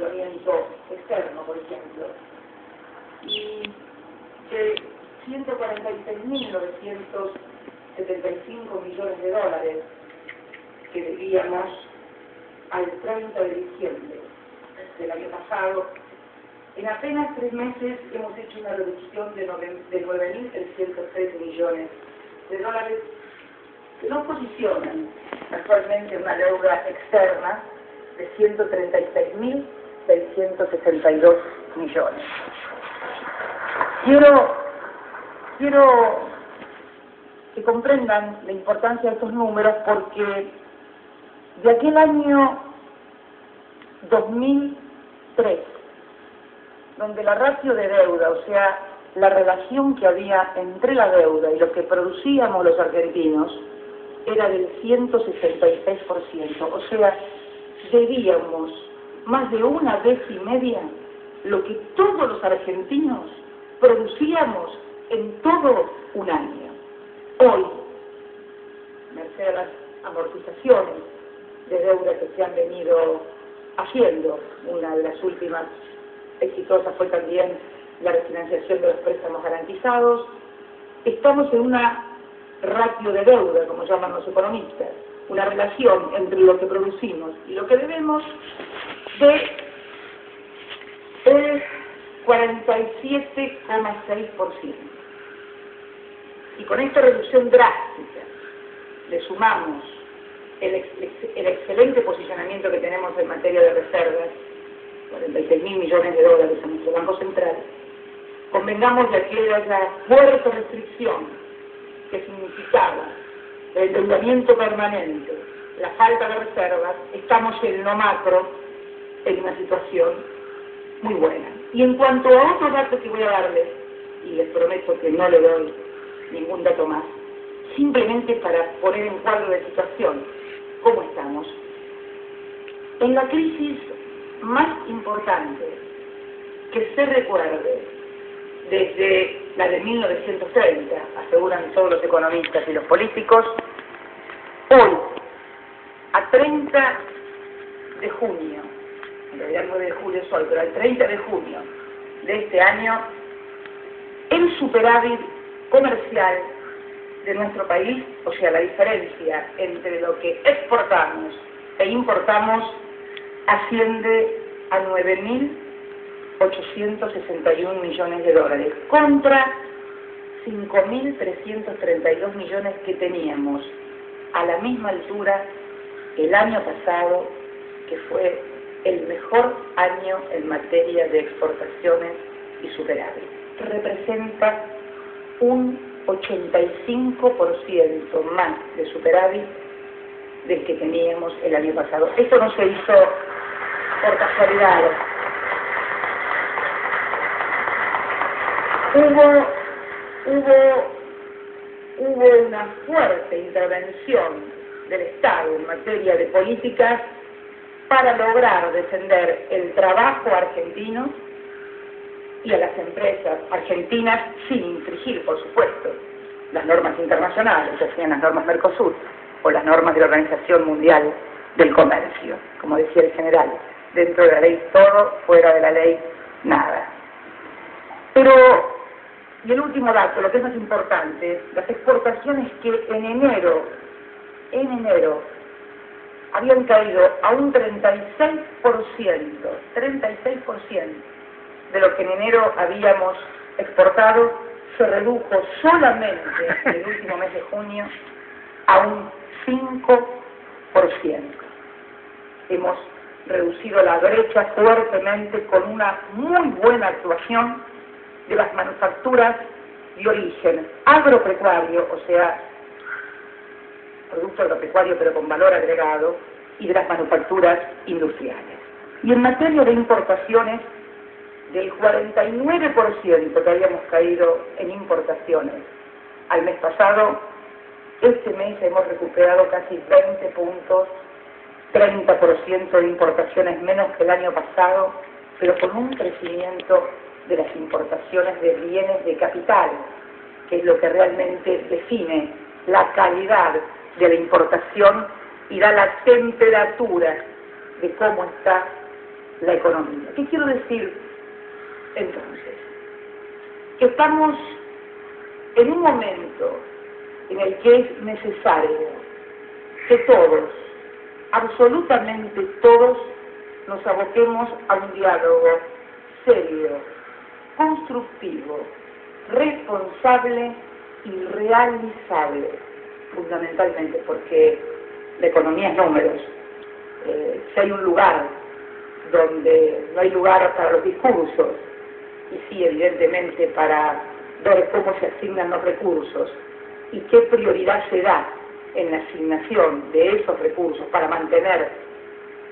endeudamiento externo, por ejemplo, y de 146.975 millones de dólares que debíamos al 30 de diciembre del año pasado, en apenas 3 meses hemos hecho una reducción de 9.313 millones de dólares que nos posicionan actualmente en una deuda externa de 136.662 millones. Quiero que comprendan la importancia de estos números porque de aquel año 2003, donde la ratio de deuda, o sea, la relación que había entre la deuda y lo que producíamos los argentinos, era del 166%, o sea, debíamos más de 1,5 veces lo que todos los argentinos producíamos en todo un año. Hoy, merced a las amortizaciones de deuda que se han venido haciendo, una de las últimas exitosas fue también la refinanciación de los préstamos garantizados, estamos en una ratio de deuda, como llaman los economistas, una relación entre lo que producimos y lo que debemos de 47,6%. Y con esta reducción drástica le sumamos el excelente posicionamiento que tenemos en materia de reservas, 46.000 millones de dólares en nuestro Banco Central, convengamos de aquella fuerte restricción que significaba el endeudamiento permanente, la falta de reservas, estamos en lo macro en una situación muy buena. Y en cuanto a otro dato que voy a darles, y les prometo que no le doy ningún dato más, simplemente para poner en cuadro de situación cómo estamos. En la crisis más importante que se recuerde desde la de 1930, aseguran todos los economistas y los políticos, hoy, a 30 de junio, en realidad 9 de julio es hoy, pero al 30 de junio de este año, el superávit comercial de nuestro país, o sea, la diferencia entre lo que exportamos e importamos, asciende a 9.861 millones de dólares, contra 5.332 millones que teníamos a la misma altura el año pasado, que fue el mejor año en materia de exportaciones y superávit. Representa un 85% más de superávit del que teníamos el año pasado. Esto no se hizo por casualidad. Hubo una fuerte intervención del Estado en materia de políticas para lograr defender el trabajo argentino y a las empresas argentinas sin infringir, por supuesto, las normas internacionales, ya sean las normas Mercosur o las normas de la Organización Mundial del Comercio. Como decía el general, dentro de la ley todo, fuera de la ley nada. Pero, y el último dato, lo que es más importante, las exportaciones que en enero habían caído a un 36% de lo que en enero habíamos exportado, se redujo solamente en el último mes de junio a un 5%. Hemos reducido la brecha fuertemente con una muy buena actuación de las manufacturas de origen agropecuario, o sea, producto agropecuario pero con valor agregado, y de las manufacturas industriales. Y en materia de importaciones, del 49% que habíamos caído en importaciones al mes pasado, este mes hemos recuperado casi 20 puntos, 30% de importaciones menos que el año pasado, pero con un crecimiento de las importaciones de bienes de capital, que es lo que realmente define la calidad de la importación y da la temperatura de cómo está la economía. ¿Qué quiero decir entonces? Que estamos en un momento en el que es necesario que todos, absolutamente todos, nos aboquemos a un diálogo serio, constructivo, responsable y realizable, fundamentalmente porque la economía es números. Si hay un lugar donde no hay lugar para los discursos, y sí, evidentemente, para ver cómo se asignan los recursos y qué prioridad se da en la asignación de esos recursos para mantener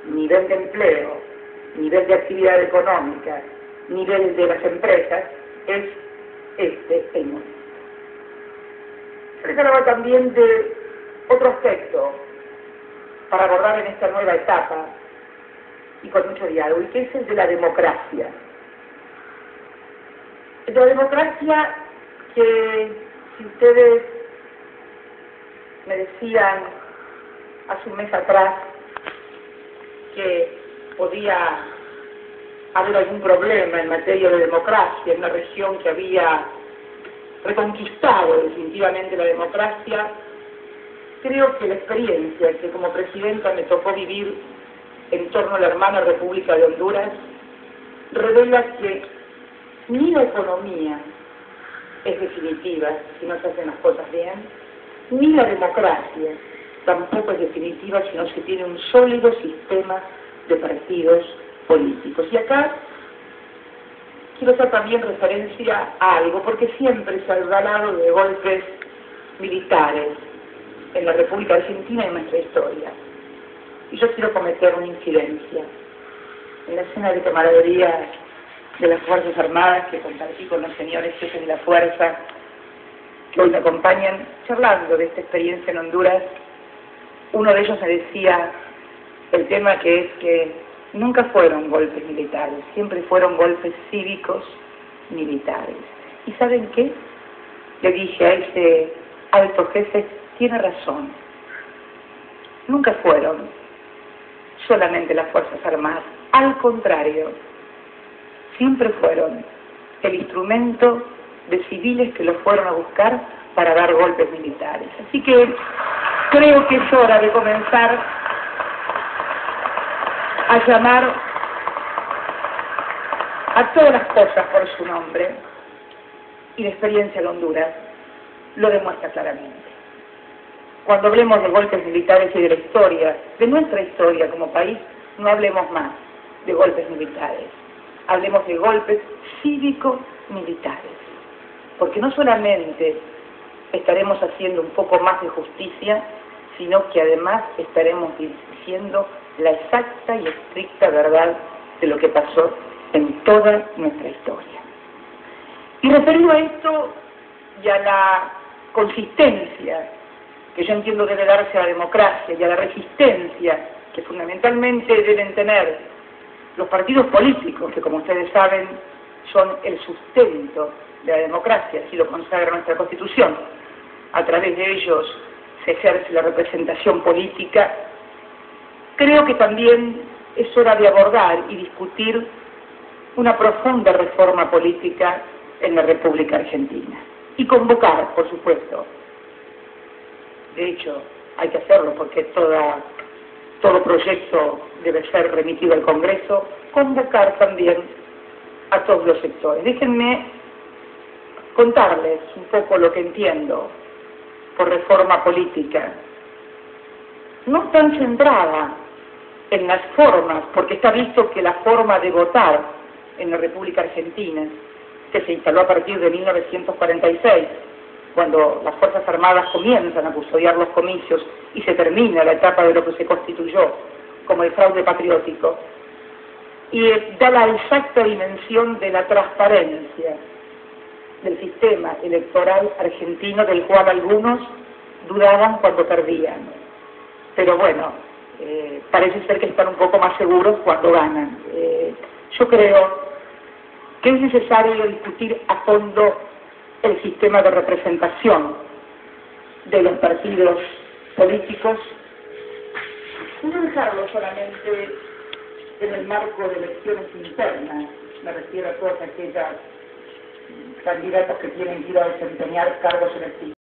nivel de empleo, nivel de actividad económica, nivel de las empresas, es el mundo. Se hablaba también de otro aspecto para abordar en esta nueva etapa y con mucho diálogo, y que es el de la democracia. De la democracia que, si ustedes me decían hace un mes atrás que podía haber algún problema en materia de democracia en una región que había reconquistado definitivamente la democracia, creo que la experiencia que como presidenta me tocó vivir en torno a la hermana República de Honduras revela que ni la economía es definitiva si no se hacen las cosas bien, ni la democracia tampoco es definitiva si no se tiene un sólido sistema de partidos políticos. Y acá quiero hacer también referencia a algo, porque siempre se ha hablado de golpes militares en la República Argentina y en nuestra historia. Y yo quiero cometer una incidencia. En la escena de camaradería de las Fuerzas Armadas que compartí con los señores jefes de la Fuerza que hoy me acompañan, charlando de esta experiencia en Honduras, uno de ellos me decía el tema que es que nunca fueron golpes militares, siempre fueron golpes cívicos militares. ¿Y saben qué? Le dije a ese alto jefe, tiene razón, nunca fueron solamente las Fuerzas Armadas, al contrario, siempre fueron el instrumento de civiles que los fueron a buscar para dar golpes militares. Así que creo que es hora de comenzar a llamar a todas las cosas por su nombre, y la experiencia de Honduras lo demuestra claramente. Cuando hablemos de golpes militares y de la historia, de nuestra historia como país, no hablemos más de golpes militares, hablemos de golpes cívico-militares, porque no solamente estaremos haciendo un poco más de justicia, sino que además estaremos diciendo la exacta y estricta verdad de lo que pasó en toda nuestra historia. Y referido a esto y a la consistencia que yo entiendo debe darse a la democracia y a la resistencia que fundamentalmente deben tener los partidos políticos, que como ustedes saben son el sustento de la democracia, así lo consagra nuestra Constitución. A través de ellos se ejerce la representación política. Creo que también es hora de abordar y discutir una profunda reforma política en la República Argentina. Y convocar, por supuesto, de hecho hay que hacerlo porque todo proyecto debe ser remitido al Congreso, convocar también a todos los sectores. Déjenme contarles un poco lo que entiendo por reforma política, no tan centrada en las formas, porque está visto que la forma de votar en la República Argentina, que se instaló a partir de 1946, cuando las Fuerzas Armadas comienzan a custodiar los comicios y se termina la etapa de lo que se constituyó como el fraude patriótico, y da la exacta dimensión de la transparencia del sistema electoral argentino, del cual algunos dudaban cuando perdían. Pero bueno, parece ser que están un poco más seguros cuando ganan. Yo creo que es necesario discutir a fondo el sistema de representación de los partidos políticos, no dejarlo solamente en el marco de elecciones internas, me refiero a todas aquellas candidatos que tienen que ir a desempeñar cargos electivos.